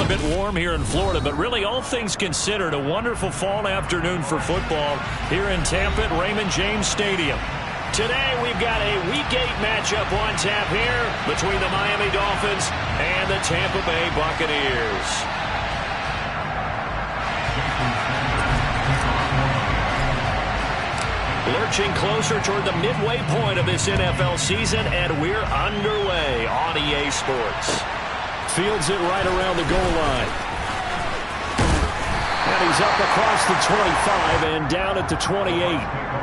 a bit warm here in Florida, but really all things considered, a wonderful fall afternoon for football here in Tampa at Raymond James Stadium. Today we've got a Week 8 matchup on tap here between the Miami Dolphins and the Tampa Bay Buccaneers. Lurching closer toward the midway point of this NFL season, and we're underway on EA Sports. Fields it right around the goal line. And he's up across the 25 and down at the 28.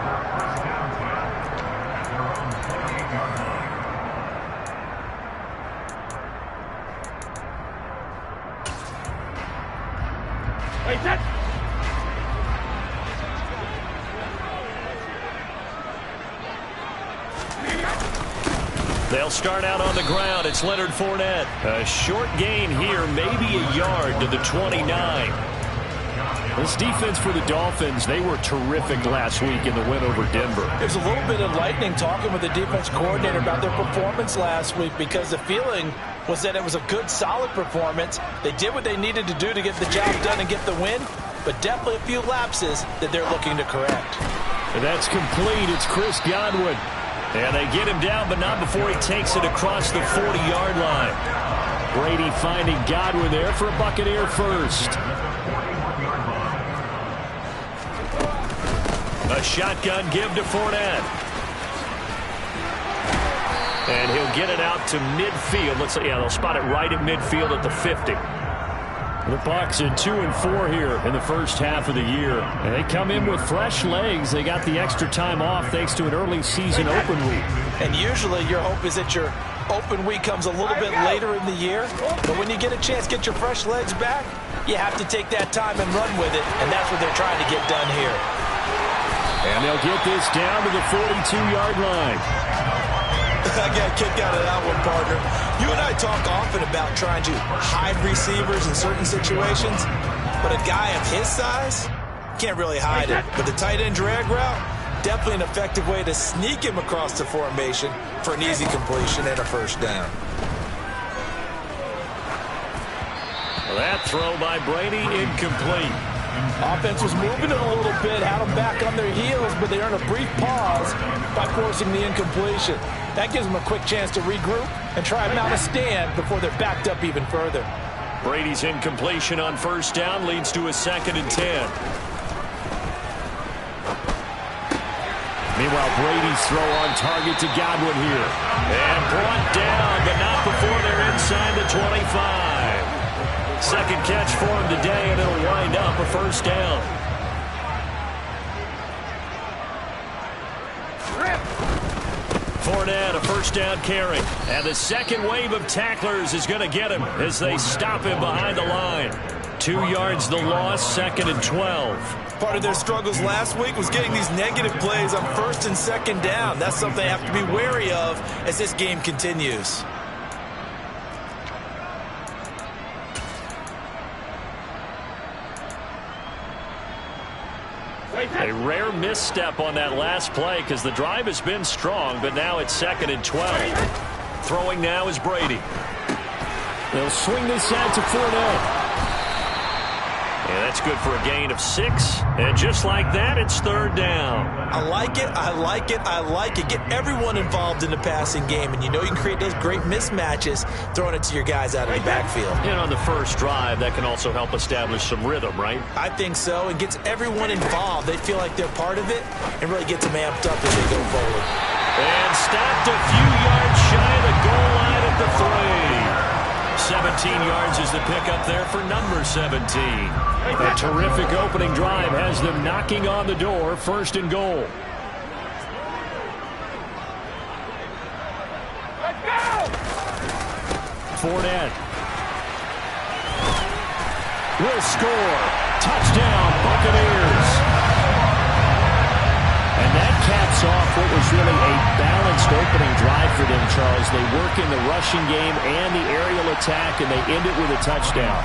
They'll start out on the ground. It's Leonard Fournette. A short gain here, maybe a yard to the 29. This defense for the Dolphins, they were terrific last week in the win over Denver. There's a little bit of lightning talking with the defense coordinator about their performance last week because the feeling was that it was a good, solid performance. They did what they needed to do to get the job done and get the win, but definitely a few lapses that they're looking to correct. And that's complete. It's Chris Godwin. And they get him down, but not before he takes it across the 40-yard line. Brady finding Godwin there for a Buccaneer first. A shotgun give to Fournette. And he'll get it out to midfield. Looks like, yeah, they'll spot it right at midfield at the 50. The Bucs at 2-4 here in the first half of the year. And they come in with fresh legs. They got the extra time off thanks to an early season open week. And usually your hope is that your open week comes a little bit later in the year. But when you get a chance to get your fresh legs back, you have to take that time and run with it. And that's what they're trying to get done here. And they'll get this down to the 42-yard line. I got a kick out of that one, partner. You and I talk often about trying to hide receivers in certain situations, but a guy of his size can't really hide it. But the tight end drag route, definitely an effective way to sneak him across the formation for an easy completion and a first down. Well, that throw by Brady incomplete. Offense was moving it a little bit, had them back on their heels, but they earned a brief pause by forcing the incompletion. That gives them a quick chance to regroup and try and mount a stand before they're backed up even further. Brady's incompletion on first down leads to a 2nd and 10. Meanwhile, Brady's throw on target to Godwin here. And brought down, but not before they're inside the 25. Second catch for him today, and it'll wind up a first down. Fournette, a first down carry. And the second wave of tacklers is going to get him as they stop him behind the line. 2 yards the loss, 2nd and 12. Part of their struggles last week was getting these negative plays on 1st and 2nd down. That's something they have to be wary of as this game continues. A rare misstep on that last play because the drive has been strong, but now it's 2nd and 12. Throwing now is Brady. They'll swing this out to Fournette. And that's good for a gain of 6. And just like that, it's 3rd down. I like it, I like it, I like it. Get everyone involved in the passing game, and you know you can create those great mismatches throwing it to your guys out of the backfield. And on the first drive, that can also help establish some rhythm, right? I think so. It gets everyone involved. They feel like they're part of it and really gets them amped up as they go forward. And stopped a few yards shy of the goal line at the 3. 17 yards is the pickup there for number 17. A terrific opening drive has them knocking on the door, 1st and goal. Fournette will score. Touchdown, Buccaneers. And that caps caps off what was really a balanced opening drive for them, Charles. They work in the rushing game and the aerial attack, and they end it with a touchdown.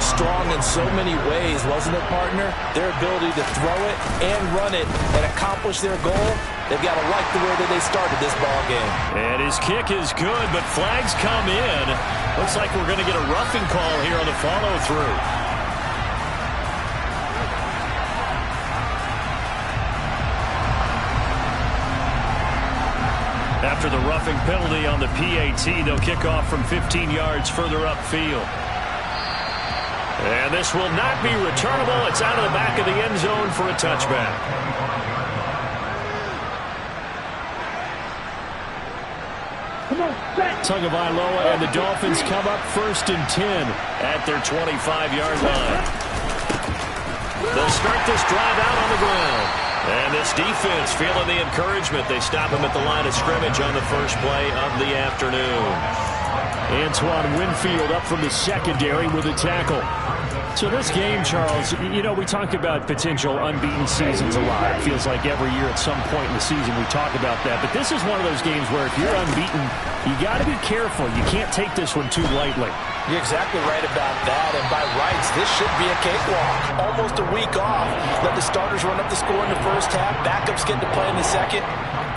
Strong in so many ways, wasn't it, partner? Their ability to throw it and run it and accomplish their goal, they've got to like the way that they started this ball game. And his kick is good, but flags come in. Looks like we're going to get a roughing call here on the follow-through. After the roughing penalty on the PAT, they'll kick off from 15 yards further upfield. And this will not be returnable. It's out of the back of the end zone for a touchback. Tagovailoa and the Dolphins come up 1st and 10 at their 25-yard line. They'll start this drive out on the ground. And this defense feeling the encouragement. They stop him at the line of scrimmage on the first play of the afternoon. Antoine Winfield up from the secondary with a tackle. So this game, Charles, you know, we talk about potential unbeaten seasons a lot. It feels like every year at some point in the season we talk about that. But this is one of those games where if you're unbeaten, you got to be careful. You can't take this one too lightly. You're exactly right about that. And by rights, this should be a cakewalk. Almost a week off. Let the starters run up the score in the first half. Backups get to play in the second.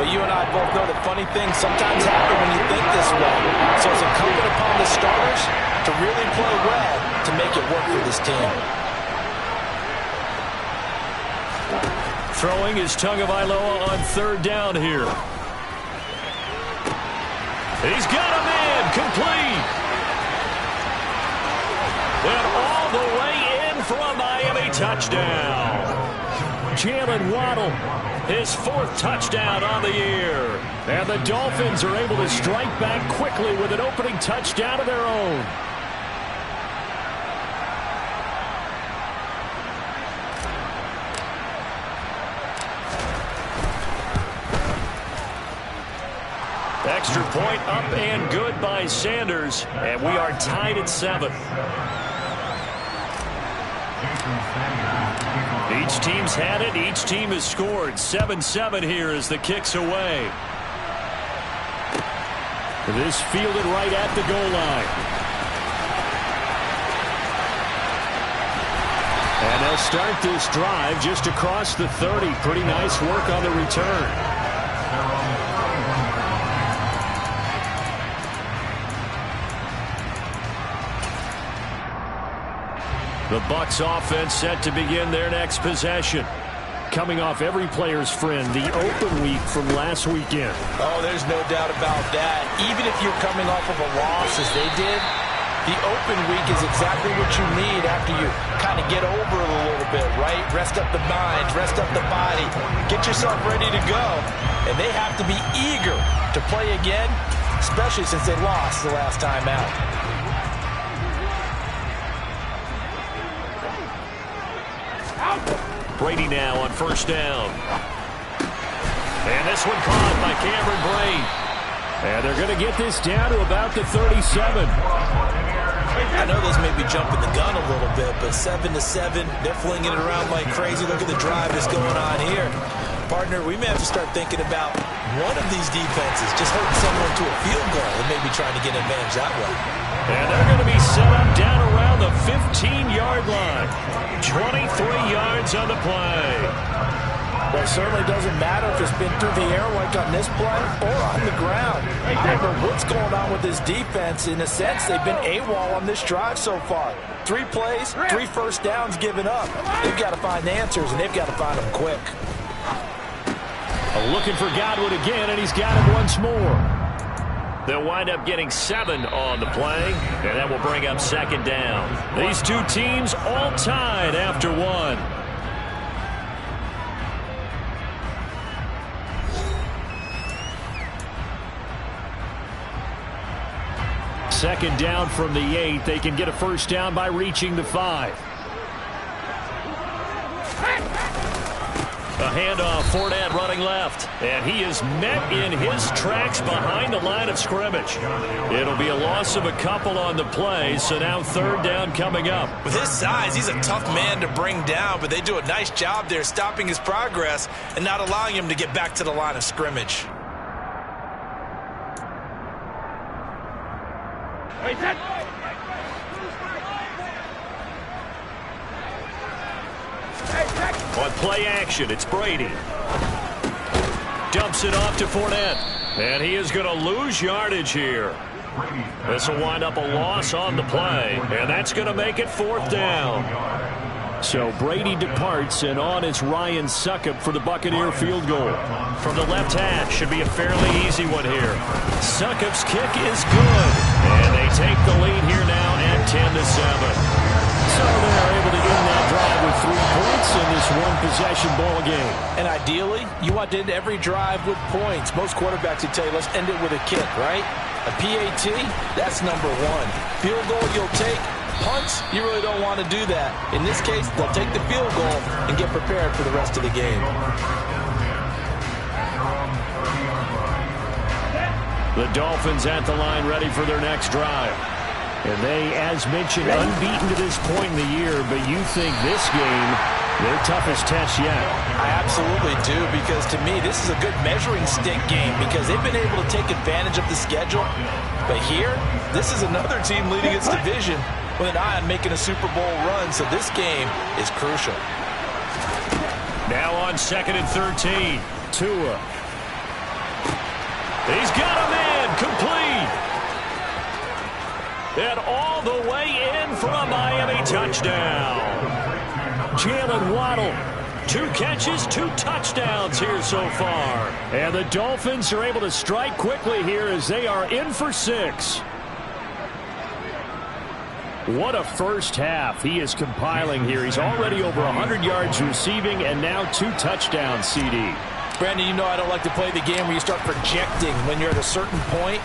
But you and I both know that funny things sometimes happen when you think this way. So it's incumbent upon the starters to really play well to make it work for this team. Throwing is Tagovailoa on 3rd down here. He's got him in. Complete. And all the way in for a Miami touchdown. Jalen Waddle, his 4th touchdown on the year. And the Dolphins are able to strike back quickly with an opening touchdown of their own. Extra point up and good by Sanders. And we are tied at 7. Each team's had it. Each team has scored. 7-7 here as the kick's away. This fielded right at the goal line. And they'll start this drive just across the 30. Pretty nice work on the return. The Bucs offense set to begin their next possession. Coming off every player's friend, the open week from last weekend. Oh, there's no doubt about that. Even if you're coming off of a loss as they did, the open week is exactly what you need after you kind of get over it a little bit, right? Rest up the mind, rest up the body, get yourself ready to go. And they have to be eager to play again, especially since they lost the last time out. Brady now on 1st down. And this one caught by Cameron Brate. And they're going to get this down to about the 37. I know this may be jumping the gun a little bit, but 7-7, they're flinging it around like crazy. Look at the drive that's going on here. Partner, we may have to start thinking about one of these defenses just holding someone to a field goal and maybe trying to get an advantage that way. And they're going to be set up down around the 15-yard line. 23 yards on the play. Well, it certainly doesn't matter if it's been through the air like on this play or on the ground. I don't know what's going on with this defense. In a sense, they've been AWOL on this drive so far. 3 plays, 3 first downs given up. They've got to find answers, and they've got to find them quick. Looking for Godwin again, and he's got it once more. They'll wind up getting 7 on the play, and that will bring up 2nd down. These two teams all tied after 1. Second down from the 8. They can get a first down by reaching the 5. A handoff. Fournette running left. And he is met in his tracks behind the line of scrimmage. It'll be a loss of a couple on the play, so now third down coming up. With his size, he's a tough man to bring down, but they do a nice job there stopping his progress and not allowing him to get back to the line of scrimmage. On play action, it's Brady. Dumps it off to Fournette. And he is going to lose yardage here. This will wind up a loss on the play. And that's going to make it fourth down. So Brady departs, and on is Ryan Succop for the Buccaneer field goal. From the left hash, should be a fairly easy one here. Succop's kick is good. And they take the lead here now at 10-7. So they're able to end that drive with 3 points in this one-possession ball game. And ideally, you want to end every drive with points. Most quarterbacks would tell you, let's end it with a kick, right? A PAT, that's number 1. Field goal you'll take. Punts, you really don't want to do that. In this case, they'll take the field goal and get prepared for the rest of the game. The Dolphins at the line ready for their next drive. And they, as mentioned, unbeaten to this point in the year, but you think this game, their toughest test yet. I absolutely do, because to me, this is a good measuring stick game because they've been able to take advantage of the schedule. But here, this is another team leading its division with an eye on making a Super Bowl run, so this game is crucial. Now on 2nd and 13. Tua. He's got a man, complete. And all the way in for a Miami touchdown. Jalen Waddle, 2 catches, 2 touchdowns here so far. And the Dolphins are able to strike quickly here as they are in for 6. What a first half he is compiling here. He's already over 100 yards receiving and now 2 touchdowns, CD. Brandon, you know I don't like to play the game where you start projecting when you're at a certain point.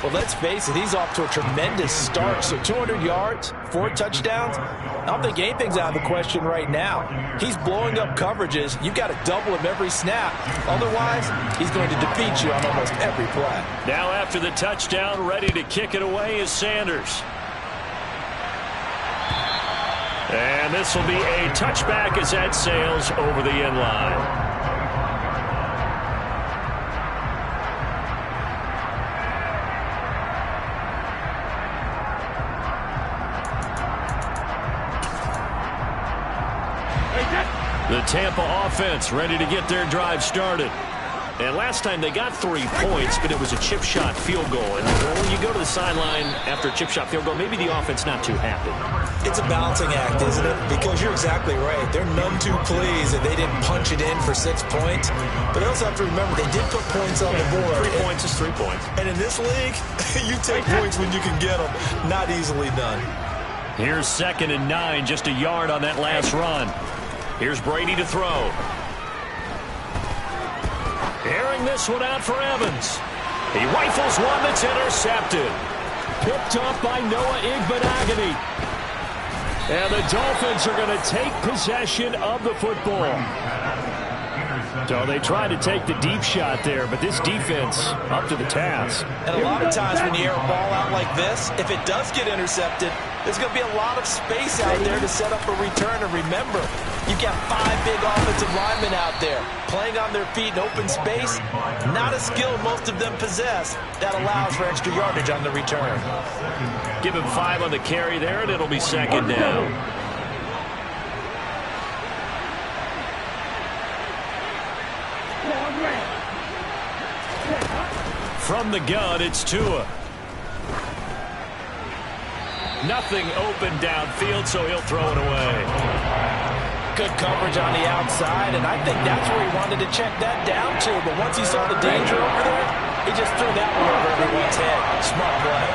Well, let's face it, he's off to a tremendous start. So 200 yards, 4 touchdowns. I don't think anything's out of the question right now. He's blowing up coverages. You've got to double him every snap. Otherwise, he's going to defeat you on almost every play. Now after the touchdown, ready to kick it away is Sanders. And this will be a touchback as that sails over the end line. The Tampa offense ready to get their drive started. And last time they got 3 points, but it was a chip shot field goal. And when you go to the sideline after a chip shot field goal, maybe the offense not too happy. It's a balancing act, isn't it? Because you're exactly right. They're none too pleased that they didn't punch it in for 6 points. But they also have to remember they did put points on the board. 3 points is 3 points. And in this league, you take points when you can get them. Not easily done. Here's 2nd and 9, just a yard on that last run. Here's Brady to throw. Airing this one out for Evans. He rifles one that's intercepted. Picked off by Noah Igbenogany. And the Dolphins are going to take possession of the football. So they tried to take the deep shot there, but this defense up to the task. And a lot of times when you air a ball out like this, if it does get intercepted, there's going to be a lot of space out there to set up a return. And remember, you've got 5 big offensive linemen out there playing on their feet in open space. Not a skill most of them possess that allows for extra yardage on the return. Give him 5 on the carry there, and it'll be 2nd down. From the gun, it's Tua. Nothing open downfield, so he'll throw it away. Good coverage on the outside, and I think that's where he wanted to check that down to. But once he saw the danger over there, he just threw that one over everyone's head. Smart play.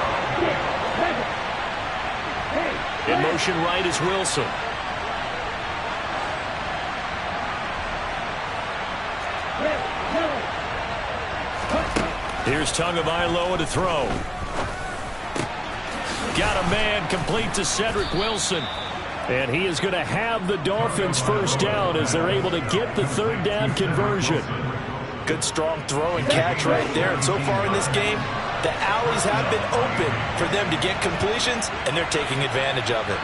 In motion right is Wilson. Here's Tagovailoa to throw. Got a man complete to Cedric Wilson. And he is going to have the Dolphins first down as they're able to get the third down conversion. Good strong throw and catch right there. And so far in this game, the alleys have been open for them to get completions, and they're taking advantage of it.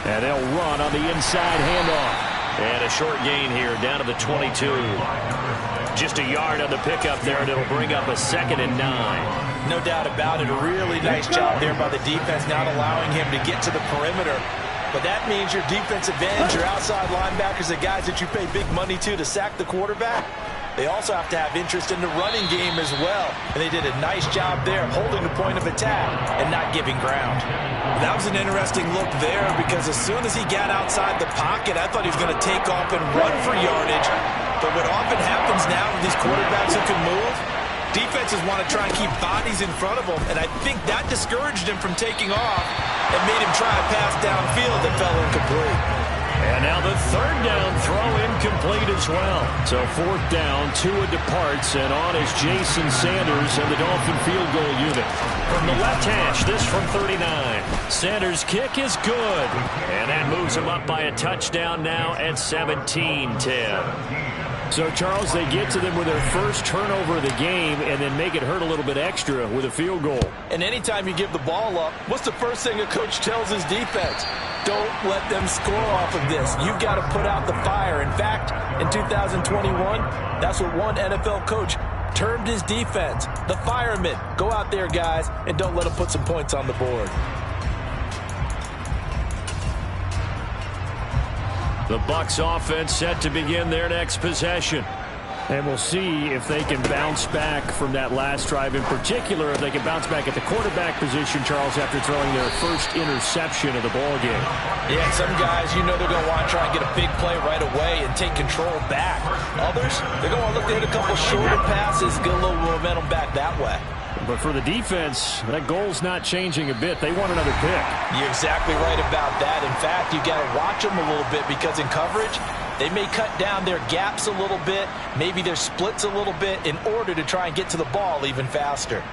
And they'll run on the inside handoff. And a short gain here down to the 22. Just a yard on the pickup there, and it'll bring up a 2nd and 9. No doubt about it. A really nice job there by the defense, not allowing him to get to the perimeter. But that means your defensive ends, your outside linebackers, the guys that you pay big money to sack the quarterback, they also have to have interest in the running game as well. And they did a nice job there holding the point of attack and not giving ground. That was an interesting look there because as soon as he got outside the pocket, I thought he was going to take off and run for yardage. But what often happens now with these quarterbacks who can move, defenses want to try and keep bodies in front of them, and I think that discouraged him from taking off and made him try a pass downfield that fell incomplete. And now the third down throw incomplete as well. So 4th down, Tua departs, and on is Jason Sanders and the Dolphin field goal unit. From the left hash, this from 39. Sanders' kick is good. And that moves him up by a touchdown now at 17-10. So, Charles, they get to them with their first turnover of the game and then make it hurt a little bit extra with a field goal. And anytime you give the ball up, what's the first thing a coach tells his defense? Don't let them score off of this. You've got to put out the fire. In fact, in 2021, that's what one NFL coach termed his defense. The firemen. Go out there, guys, and don't let them put some points on the board. The Bucs offense set to begin their next possession. And we'll see if they can bounce back from that last drive. In particular, if they can bounce back at the quarterback position, Charles, after throwing their first interception of the ball game. Yeah, some guys, you know they're going to want to try and get a big play right away and take control back. Others, they're going to look to hit a couple shorter passes, get a little momentum back that way. But for the defense, that goal's not changing a bit. They want another pick. You're exactly right about that. In fact, you got to watch them a little bit because in coverage, they may cut down their gaps a little bit, maybe their splits a little bit in order to try and get to the ball even faster.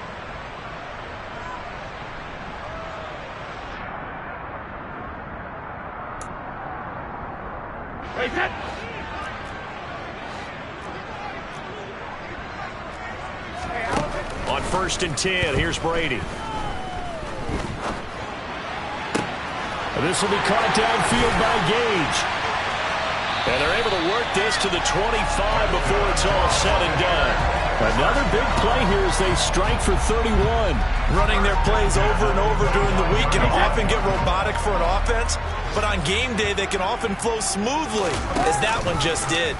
On 1st and 10, here's Brady. This will be caught downfield by Gage. And they're able to work this to the 25 before it's all said and done. Another big play here as they strike for 31. Running their plays over and over during the week can often get robotic for an offense, but on game day they can often flow smoothly, as that one just did.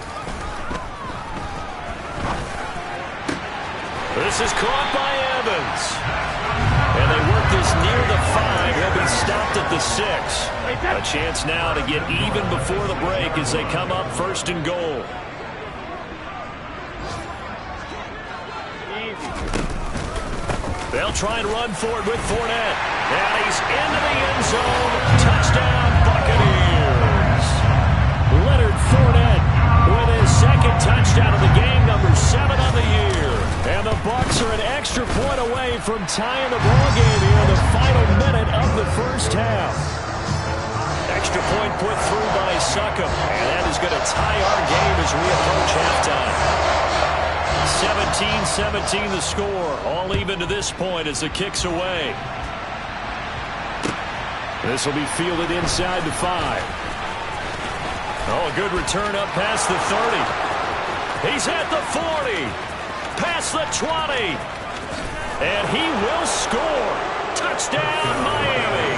This is caught by Evans. And they work this near the 5. He'll be stopped at the 6. A chance now to get even before the break as they come up 1st and goal. They'll try and run for it with Fournette. And he's into the end zone. Touchdown, Buccaneers. Leonard Fournette with his 2nd touchdown of the game, number 7 on the year. And the Bucs are an extra point away from tying the ball game here in the final minute of the first half. Extra point put through by Succop. And that is going to tie our game as we approach halftime. 17-17 the score. All even to this point as the kick's away. This will be fielded inside the 5. Oh, a good return up past the 30. He's at the 40. Past the 20. And he will score. Touchdown, Miami.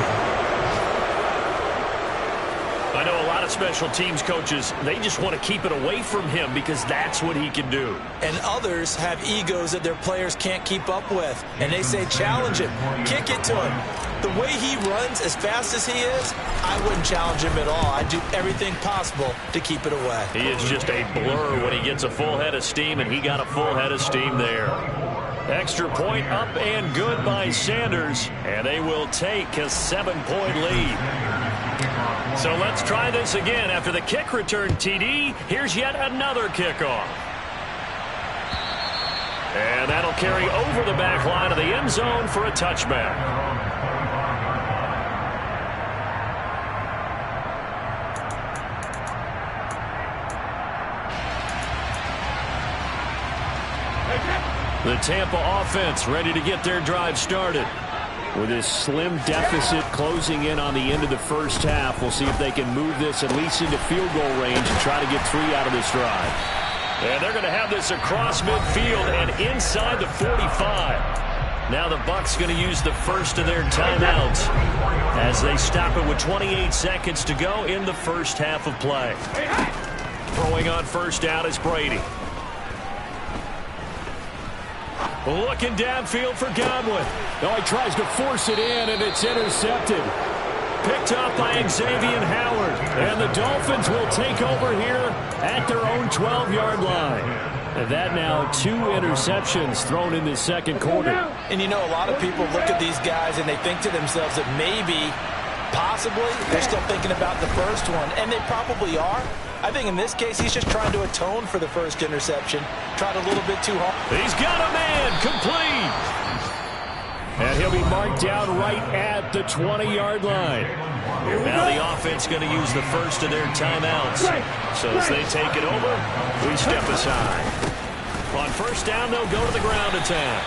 I know a lot of special teams coaches, they just want to keep it away from him because that's what he can do. And others have egos that their players can't keep up with. And they say, challenge him. Kick it to him. The way he runs as fast as he is, I wouldn't challenge him at all. I'd do everything possible to keep it away. He is just a blur when he gets a full head of steam, and he got a full head of steam there. Extra point up and good by Sanders, and they will take a 7-point lead. So let's try this again. After the kick return TD, here's yet another kickoff. And that'll carry over the back line of the end zone for a touchback. The Tampa offense ready to get their drive started. With this slim deficit closing in on the end of the first half, we'll see if they can move this at least into field goal range and try to get 3 out of this drive. And they're going to have this across midfield and inside the 45. Now the Bucs going to use the first of their timeouts as they stop it with 28 seconds to go in the first half of play. Throwing on first down is Brady. Looking downfield for Godwin. Oh, he tries to force it in, and it's intercepted. Picked up by Xavier Howard. And the Dolphins will take over here at their own 12-yard line. And that now 2 interceptions thrown in this second quarter. And you know, a lot of people look at these guys and they think to themselves that maybe, possibly, they're still thinking about the first one. And they probably are. I think in this case, he's just trying to atone for the first interception. Tried a little bit too hard. He's got a man complete. And he'll be marked down right at the 20-yard line. Now the offense going to use the first of their timeouts. So as they take it over, we step aside. On first down, they'll go to the ground attack.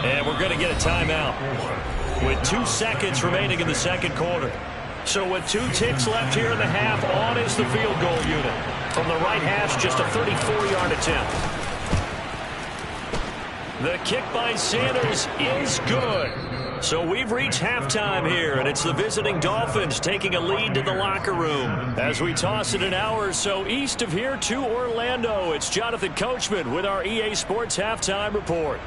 And we're going to get a timeout with 2 seconds remaining in the second quarter. So with 2 ticks left here in the half, on is the field goal unit. From the right hash, just a 34-yard attempt. The kick by Sanders is good. So we've reached halftime here, and it's the visiting Dolphins taking a lead to the locker room. As we toss it an hour or so east of here to Orlando, it's Jonathan Coachman with our EA Sports Halftime Report.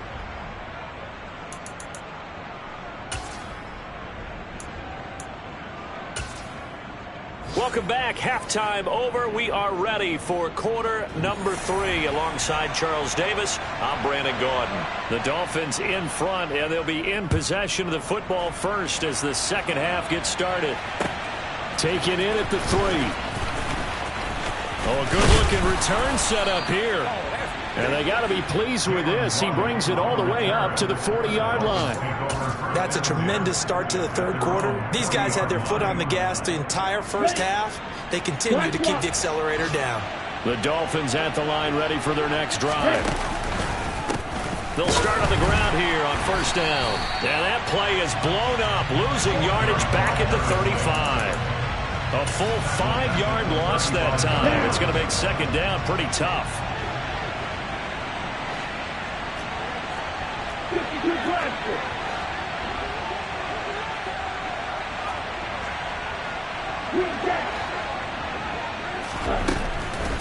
Welcome back. Halftime over. We are ready for quarter number 3. Alongside Charles Davis, I'm Brandon Gordon. The Dolphins in front, and they'll be in possession of the football first as the second half gets started. Taken in at the 3. Oh, a good-looking return set up here. And they got to be pleased with this. He brings it all the way up to the 40-yard line. That's a tremendous start to the third quarter. These guys had their foot on the gas the entire first half. They continue to keep the accelerator down. The Dolphins at the line ready for their next drive. They'll start on the ground here on first down. And that play is blown up, losing yardage back at the 35. A full 5-yard loss that time. It's going to make second down pretty tough.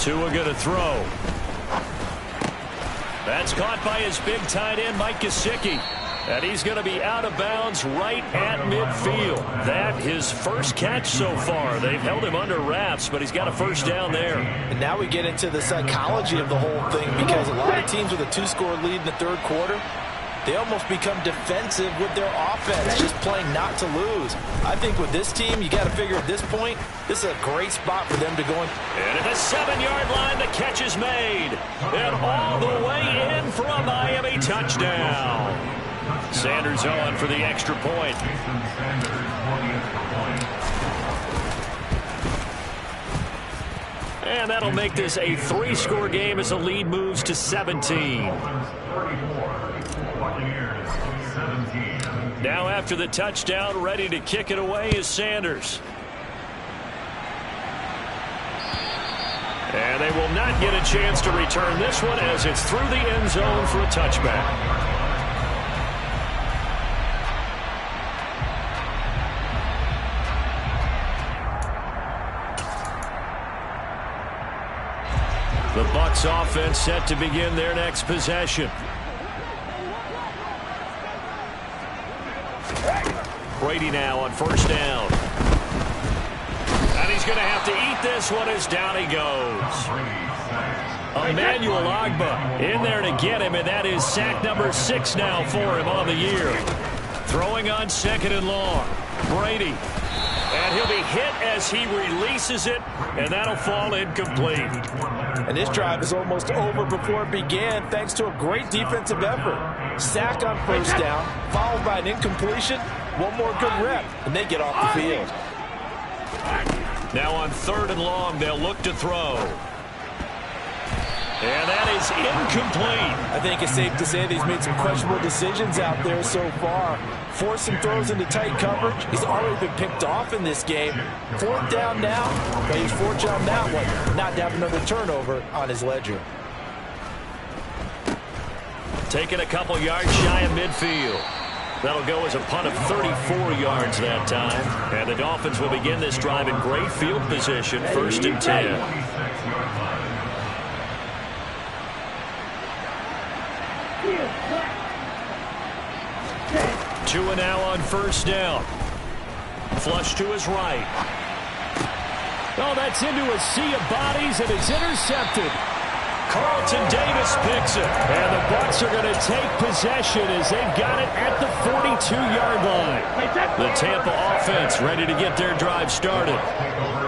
Tua going to throw. That's caught by his big tight end, Mike Gesicki. And he's going to be out of bounds right at midfield. That his first catch so far. They've held him under wraps, but he's got a first down there. And now we get into the psychology of the whole thing, because a lot of teams with a 2-score lead in the third quarter, they almost become defensive with their offense, just playing not to lose. I think with this team, you got to figure at this point, this is a great spot for them to go in. And at the 7-yard line, the catch is made. And all the way in for a Miami touchdown. Sanders on for the extra point. And that'll make this a 3-score game as the lead moves to 17. Now after the touchdown, ready to kick it away is Sanders. And they will not get a chance to return this one as it's through the end zone for a touchback. The Bucs offense set to begin their next possession. Brady now on first down. And he's going to have to eat this one as down he goes. Emmanuel Ogbah in there to get him, and that is sack number 6 now for him on the year. Throwing on second and long. Brady. And he'll be hit as he releases it, and that'll fall incomplete. And this drive is almost over before it began, thanks to a great defensive effort. Sack on first down, followed by an incompletion. One more good rep, and they get off the field. Now on 3rd and long, they'll look to throw. And that is incomplete. I think it's safe to say that he's made some questionable decisions out there so far. Forcing throws into tight coverage. He's already been picked off in this game. 4th down now, but he's fortunate on that one, not to have another turnover on his ledger. Taking a couple yards shy of midfield. That'll go as a punt of 34 yards that time. And the Dolphins will begin this drive in great field position, 1st and 10. Tua now on 1st down. Flush to his right. Oh, that's into a sea of bodies, and it's intercepted. Carlton Davis picks it. And the Bucs are going to take possession as they've got it at the 42-yard line. The Tampa offense ready to get their drive started.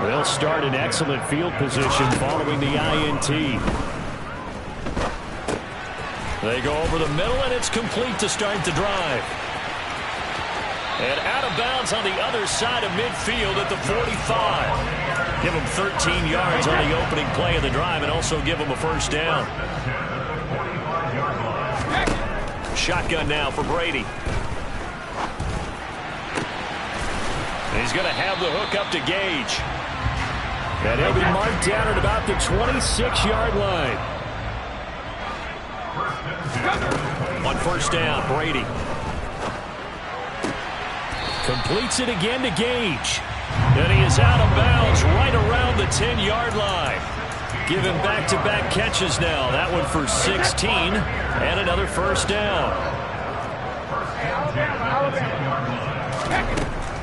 They'll start in excellent field position following the INT. They go over the middle, and it's complete to start the drive. And out of bounds on the other side of midfield at the 45. Give them 13 yards on the opening play of the drive and also give them a 1st down. Shotgun now for Brady. And he's going to have the hook up to Gage. And he'll be marked down at about the 26-yard line. On 1st down, Brady. Completes it again to Gage. And he is out of bounds right around the 10-yard line. Give him back-to-back catches now. That one for 16 and another 1st down.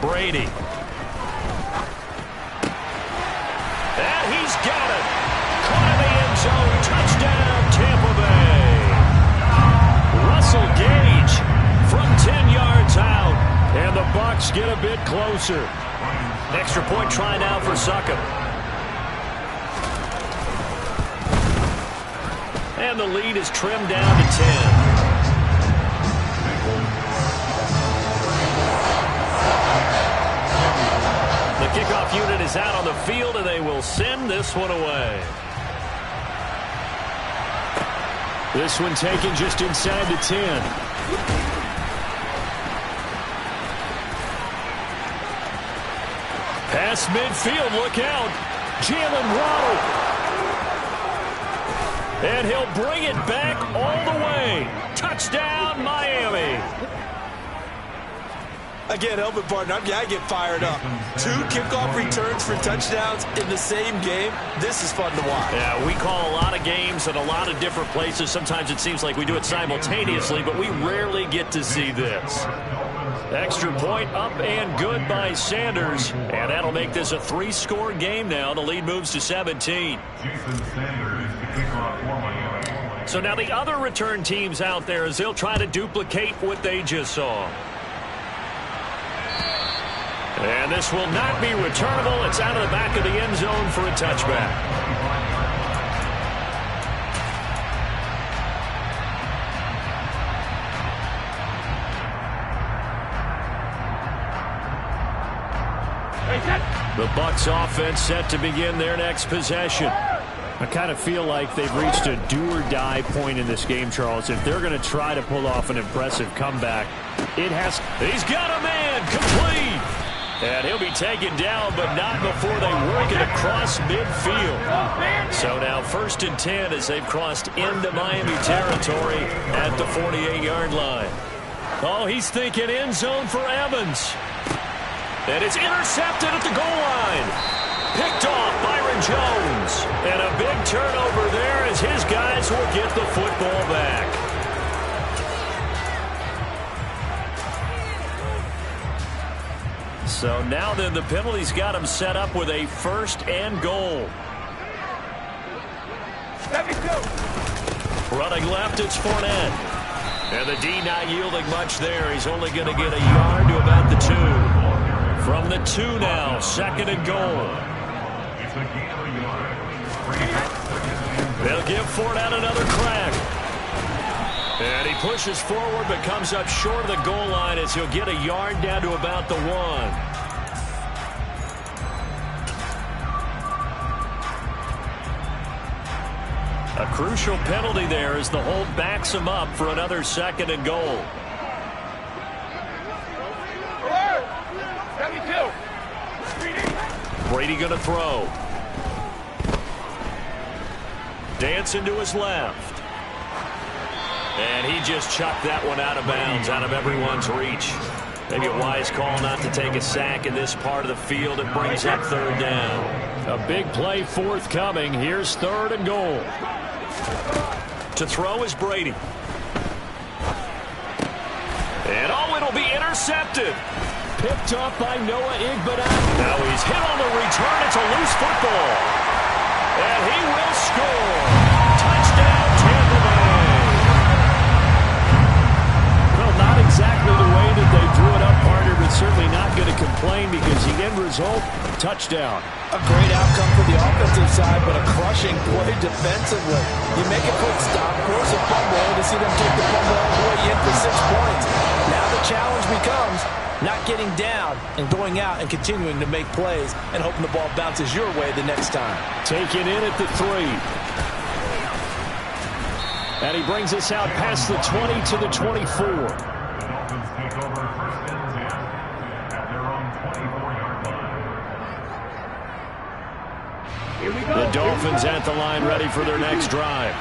Brady. And he's got it. Caught in the end zone. Touchdown, Tampa Bay. Russell Gage from 10 yards out. And the Bucs get a bit closer. Extra point try now for Succop. And the lead is trimmed down to 10. The kickoff unit is out on the field, and they will send this one away. This one taken just inside the 10. Past midfield, look out. Jalen Waddle. And he'll bring it back all the way. Touchdown, Miami. Again, help it, partner. I get fired up. 2 kickoff returns for touchdowns in the same game. This is fun to watch. Yeah, we call a lot of games at a lot of different places. Sometimes it seems like we do it simultaneously, but we rarely get to see this. Extra point up and good by Sanders. And that'll make this a 3-score game now. The lead moves to 17. So now the other return teams out there as they'll try to duplicate what they just saw. And this will not be returnable. It's out of the back of the end zone for a touchback. The Bucs offense set to begin their next possession. I kind of feel like they've reached a do-or-die point in this game, Charles. If they're going to try to pull off an impressive comeback, it has... He's got a man, complete. And he'll be taken down, but not before they work it across midfield. So now 1st and 10 as they've crossed into Miami territory at the 48-yard line. Oh, he's thinking end zone for Evans. And it's intercepted at the goal line. Picked off Byron Jones. And a big turnover there as his guys will get the football back. So now then the penalties got him set up with a 1st and goal. Running left, it's Fournette. And the D not yielding much there. He's only going to get a yard to about the 2. From the 2 now. 2nd and goal. They'll give Ford out another crack. And he pushes forward but comes up short of the goal line as he'll get a yard down to about the 1. A crucial penalty there as the hold backs him up for another 2nd and goal. Brady going to throw. Dancing to his left. And he just chucked that one out of bounds, out of everyone's reach. Maybe a wise call not to take a sack in this part of the field. It brings up 3rd down. A big play forthcoming. Here's 3rd and goal. To throw is Brady. And it'll be intercepted. Picked up by Noah Igbenogany. Now he's hit on the return. It's a loose football. And he will score. Touchdown, Tampa Bay. Well, not exactly the way that they drew it up, partner, but certainly not going to complain because the end result, touchdown. A great outcome for the offensive side, but a crushing play defensively. You make a quick stop, force a fumble to see them take the fumble all the way in for 6 points. Now the challenge becomes not getting down and going out and continuing to make plays and hoping the ball bounces your way the next time. Taken in at the 3. And he brings us out past the 20 to the 24. The Dolphins at the line ready for their next drive.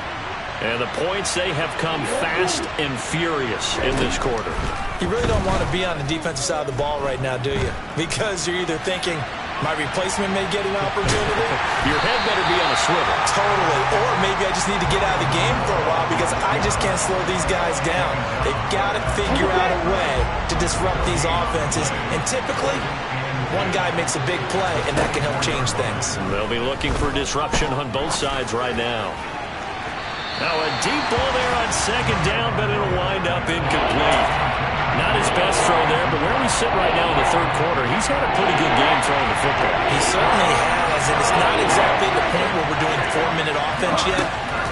And the points, they have come fast and furious in this quarter. You really don't want to be on the defensive side of the ball right now, do you? Because you're either thinking, my replacement may get an opportunity. Your head better be on a swivel. Totally. Or maybe I just need to get out of the game for a while because I just can't slow these guys down. They've got to figure out a way to disrupt these offenses. And typically, one guy makes a big play, and that can help change things. They'll be looking for disruption on both sides right now. Now a deep ball there on 2nd down, but it'll wind up incomplete. Not his best throw there, but where we sit right now in the 3rd quarter, he's had a pretty good game throwing the football. He certainly has, and it's not exactly the point where we're doing 4-minute offense yet,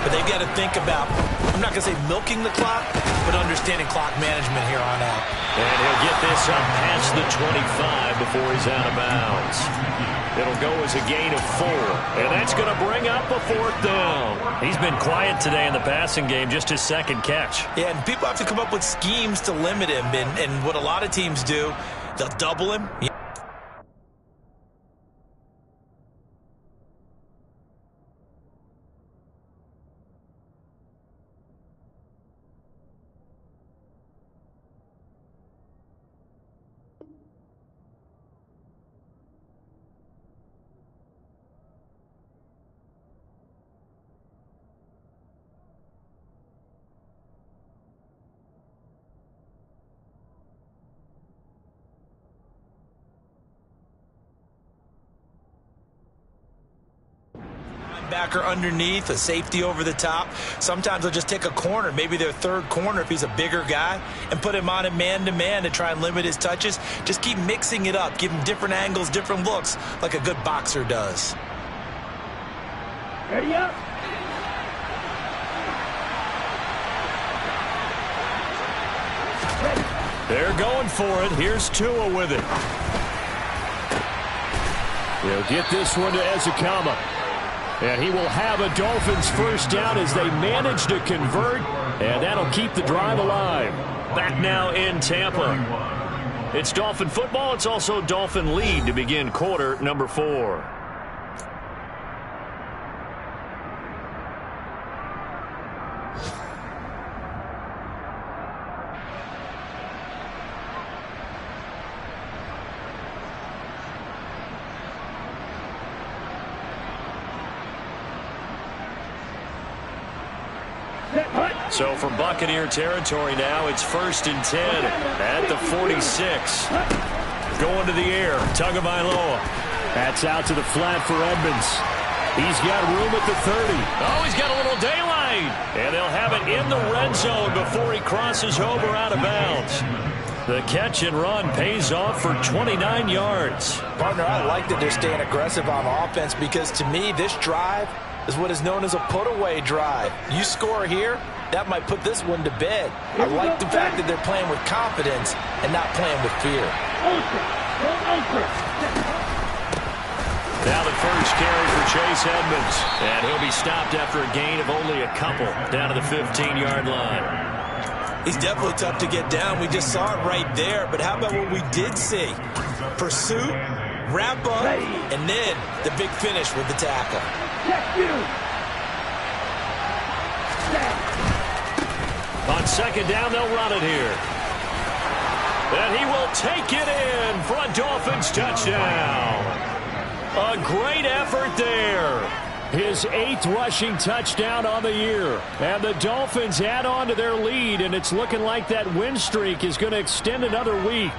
but they've got to think about, I'm not going to say milking the clock, but understanding clock management here on out. And he'll get this up past the 25 before he's out of bounds. It'll go as a gain of 4, and that's going to bring up a 4th down. He's been quiet today in the passing game, just his 2nd catch. Yeah, and people have to come up with schemes to limit him, and what a lot of teams do, they'll double him. Backer underneath, a safety over the top. Sometimes they'll just take a corner, maybe their 3rd corner if he's a bigger guy, and put him on a man-to-man to try and limit his touches. Just keep mixing it up, give him different angles, different looks, like a good boxer does. Ready up. They're going for it. Here's Tua with it. They'll get this one to Ezekama. And he will have a Dolphins 1st down as they manage to convert, and that'll keep the drive alive. Back now in Tampa. It's Dolphin football. It's also Dolphin lead to begin quarter number 4. So from Buccaneer territory now, it's 1st and 10 at the 46. Going to the air, Tagovailoa. That's out to the flat for Edmonds. He's got room at the 30. Oh, he's got a little daylight. And they'll have it in the red zone before he crosses over out of bounds. The catch and run pays off for 29 yards. Partner, I like that they're staying aggressive on offense because to me, this drive is what is known as a put-away drive. You score here, that might put this one to bed. I like the fact that they're playing with confidence and not playing with fear. Now the first carry for Chase Edmonds. And he'll be stopped after a gain of only a couple down to the 15-yard line. He's definitely tough to get down. We just saw it right there. But how about what we did see? Pursuit, wrap up, and then the big finish with the tackle. On second down, they'll run it here. And he will take it in for a Dolphins touchdown. A great effort there. His 8th rushing touchdown on the year. And the Dolphins add on to their lead, and it's looking like that win streak is going to extend another week.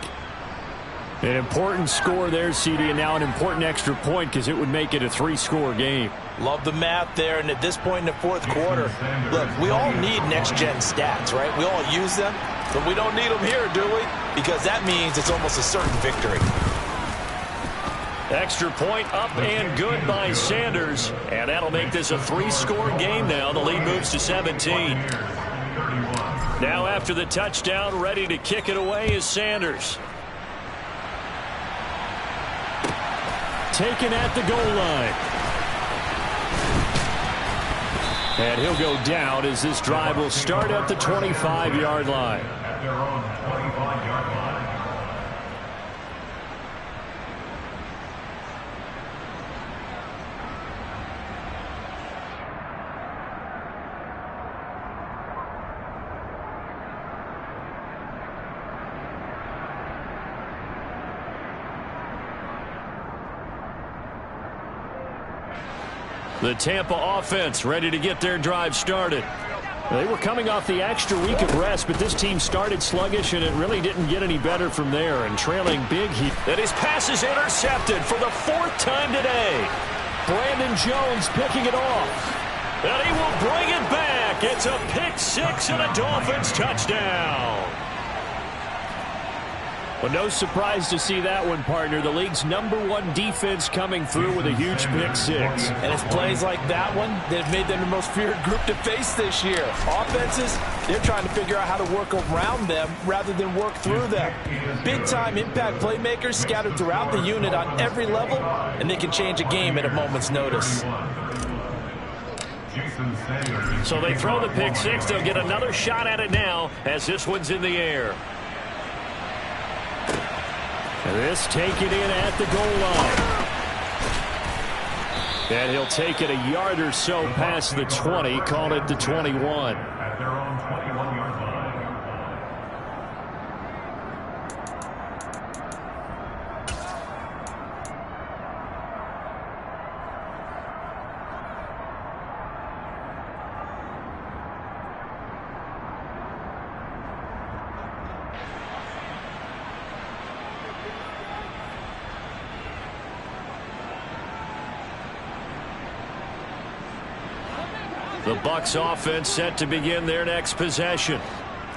An important score there, CD, and now an important extra point because it would make it a 3-score game. Love the math there, and at this point in the fourth quarter, look, we all need next-gen stats, right? We all use them, but we don't need them here, do we? Because that means it's almost a certain victory. Extra point up and good by Sanders. And that'll make this a 3-score game now. The lead moves to 17. Now after the touchdown, ready to kick it away is Sanders. Taken at the goal line. And he'll go down as this drive will start at the 25-yard line. The Tampa offense ready to get their drive started. They were coming off the extra week of rest, but this team started sluggish, and it really didn't get any better from there. And trailing big, and his pass is intercepted for the 4th time today. Brandon Jones picking it off. And he will bring it back. It's a pick 6 and a Dolphins touchdown. Well, no surprise to see that one, partner. The league's #1 defense coming through with a huge pick 6. And it's plays like that one that have made them the most feared group to face this year. Offenses, they're trying to figure out how to work around them rather than work through them. Big-time impact playmakers scattered throughout the unit on every level, and they can change a game at a moment's notice. So they throw the pick 6. They'll get another shot at it now as this one's in the air. This taken in at the goal line. And he'll take it a yard or so past the 20, call it the 21. At their own 21-yard line. The Bucs offense set to begin their next possession.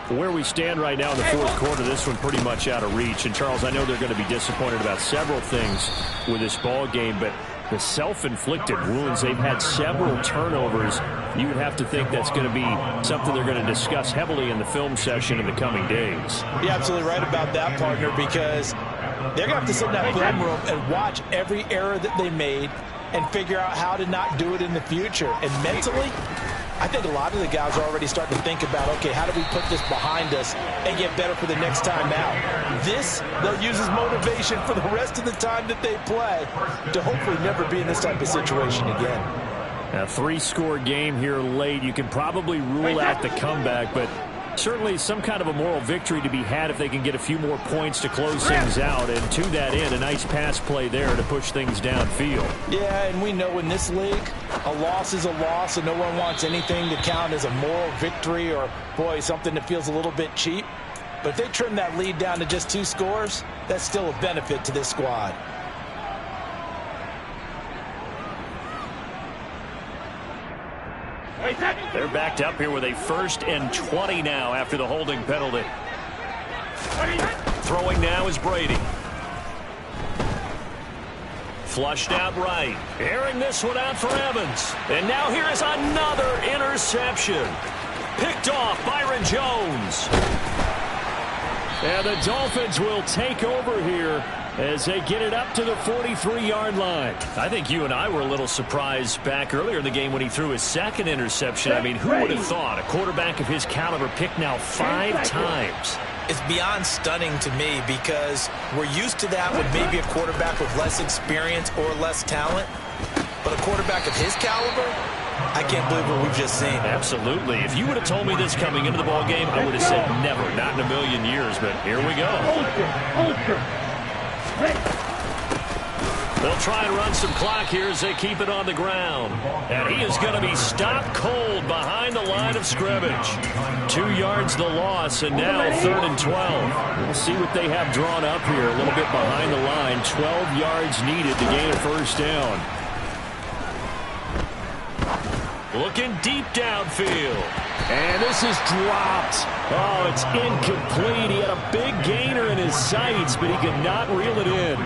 Where we stand right now in the fourth quarter, this one pretty much out of reach. And, Charles, I know they're going to be disappointed about several things with this ball game, but the self-inflicted wounds, they've had several turnovers. You would have to think that's going to be something they're going to discuss heavily in the film session in the coming days. You're absolutely right about that, partner, because they're going to have to sit in that film room and watch every error that they made and figure out how to not do it in the future. And mentally, I think a lot of the guys are already starting to think about, okay, how do we put this behind us and get better for the next time out? This, they'll use as motivation for the rest of the time that they play to hopefully never be in this type of situation again. A 3-score game here late. You can probably rule out the comeback, but certainly some kind of a moral victory to be had if they can get a few more points to close things out. And to that end, a nice pass play there to push things downfield. Yeah, and we know in this league, a loss is a loss, and no one wants anything to count as a moral victory or, boy, something that feels a little bit cheap. But if they trim that lead down to just 2 scores, that's still a benefit to this squad. They're backed up here with a 1st and 20 now after the holding penalty. Throwing now is Brady. Flushed out right. Airing this one out for Evans. And now here is another interception. Picked off Byron Jones. And the Dolphins will take over here as they get it up to the 43-yard line. I think you and I were a little surprised back earlier in the game when he threw his second interception. I mean, who would have thought a quarterback of his caliber picked now 5 times? It's beyond stunning to me because we're used to that with maybe a quarterback with less experience or less talent. But a quarterback of his caliber, I can't believe what we've just seen. Absolutely. If you would have told me this coming into the ball game, I would have said never, not in a million years. But here we go. They'll try and run some clock here as they keep it on the ground. And he is going to be stopped cold behind the line of scrimmage. 2 yards the loss, and now 3rd and 12. We'll see what they have drawn up here. A little bit behind the line. 12 yards needed to gain a first down. Looking deep downfield. And this is dropped. Oh, it's incomplete. He had a big gainer in his sights, but he could not reel it in.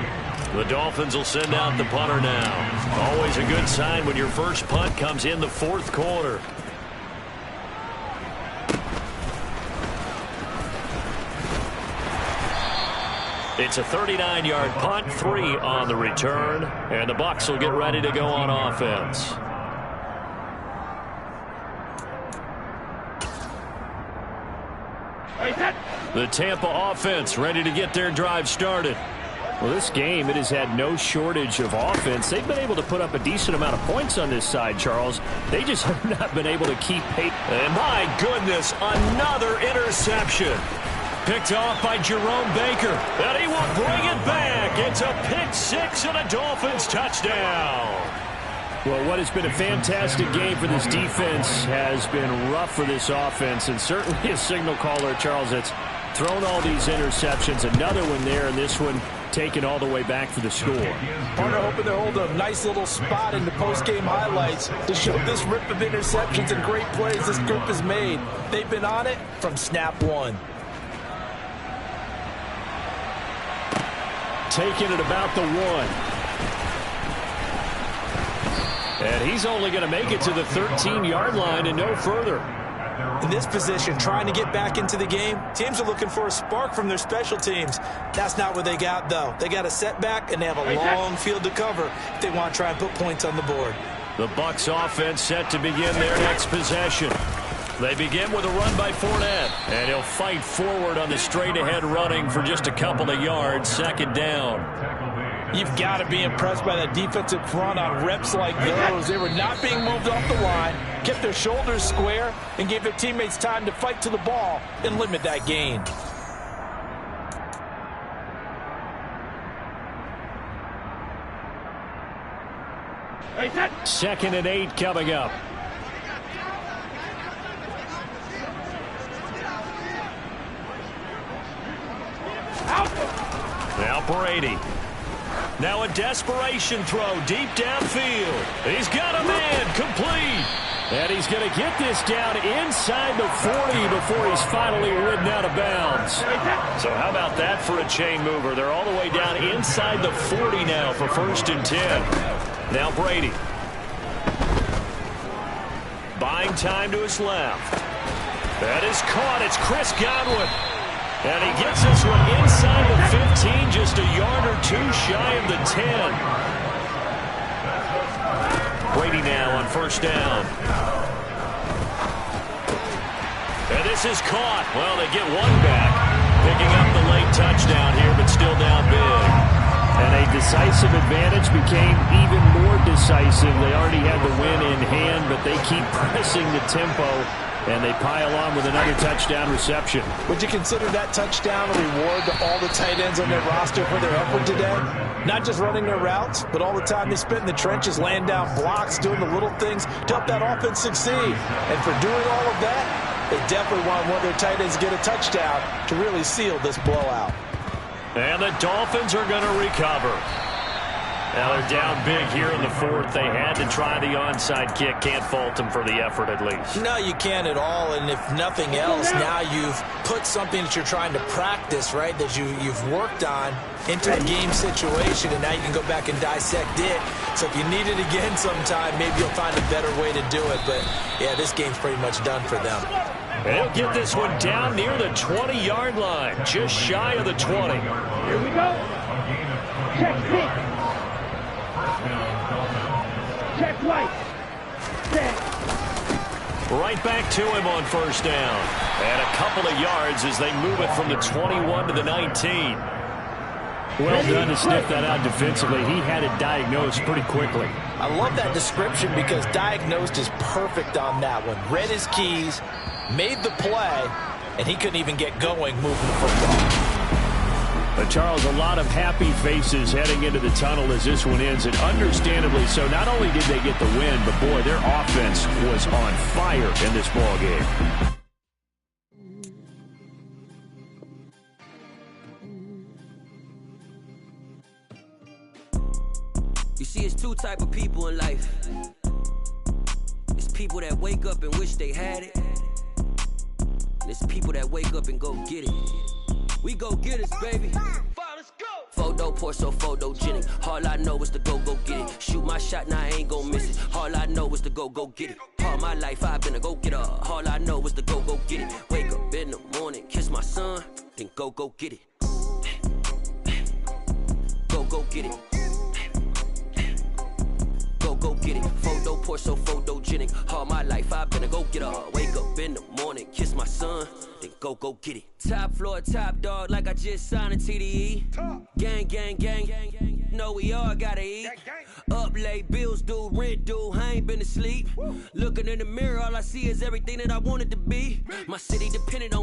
The Dolphins will send out the punter now. Always a good sign when your first punt comes in the 4th quarter. It's a 39-yard punt, 3 on the return, and the Bucs will get ready to go on offense. The Tampa offense ready to get their drive started. Well, this game, it has had no shortage of offense. They've been able to put up a decent amount of points on this side, Charles. They just have not been able to keep pace. And my goodness, another interception. Picked off by Jerome Baker. And he will bring it back. It's a pick 6 and a Dolphins touchdown. Well, what has been a fantastic game for this defense has been rough for this offense. And certainly a signal caller, Charles, that's thrown all these interceptions. Another one there, and this one taken all the way back for the score. Partner hoping to hold a nice little spot in the post-game highlights to show this rip of interceptions and great plays this group has made. They've been on it from snap 1. Taking it about the 1. And he's only going to make it to the 13-yard line and no further. In this position, trying to get back into the game, teams are looking for a spark from their special teams. That's not what they got, though. They got a setback, and they have a long field to cover if they want to try and put points on the board. The Bucs offense set to begin their next possession. They begin with a run by Fournette, and he'll fight forward on the straight-ahead running for just a couple of yards, 2nd down. You've got to be impressed by that defensive front on reps like those. They were not being moved off the line, kept their shoulders square, and gave their teammates time to fight to the ball and limit that gain. Second and 8 coming up. Now Brady. Now a desperation throw deep downfield. He's got a man complete. And he's going to get this down inside the 40 before he's finally ridden out of bounds. So how about that for a chain mover? They're all the way down inside the 40 now for 1st and 10. Now Brady. Buying time to his left. That is caught. It's Chris Godwin. And he gets this one inside the 15, just a yard or 2 shy of the 10. Brady now on 1st down. And this is caught. Well, they get one back. Picking up the late touchdown here, but still down big. And a decisive advantage became even more decisive. They already had the win in hand, but they keep pressing the tempo. And they pile on with another touchdown reception. Would you consider that touchdown a reward to all the tight ends on their roster for their effort today? Not just running their routes, but all the time they spent in the trenches, laying down blocks, doing the little things to help that offense succeed. And for doing all of that, they definitely want one of their tight ends to get a touchdown to really seal this blowout. And the Dolphins are going to recover. Now they're down big here in the fourth. They had to try the onside kick. Can't fault them for the effort at least. No, you can't at all. And if nothing else, now you've put something that you're trying to practice, right, that you've worked on into a game situation, and now you can go back and dissect it. So if you need it again sometime, maybe you'll find a better way to do it. But, yeah, this game's pretty much done for them. They'll get this one down near the 20-yard line, just shy of the 20. Here we go. Check six. Check right. Set. Right back to him on first down. And a couple of yards as they move it from the 21 to the 19. Well done to sniff that out defensively. He had it diagnosed pretty quickly. I love that description because diagnosed is perfect on that one. Read his keys, made the play, and he couldn't even get going moving the football. But Charles, a lot of happy faces heading into the tunnel as this one ends, and understandably so. Not only did they get the win, but boy, their offense was on fire in this ball game. You see, it's two type of people in life. It's people that wake up and wish they had it. And it's people that wake up and go get it. We go get it, baby. Let's go. Photo pour so photogenic. All I know is to go get it. Shoot my shot, now I ain't gon' miss it. All I know is to go get it. All my life I've been a go-getter. All I know is to go get it. Wake up in the morning, kiss my son, then go get it. Go get it. Go get it. Photo pour so photogenic. All my life I've been a go-getter. Wake up in the morning, kiss my son, then go get it. Top floor, top dog, like I just signed a TDE. Gang. Know we all gotta eat. Up late, bills due, rent due, I ain't been asleep. Looking in the mirror, all I see is everything that I wanted to be. My city depended on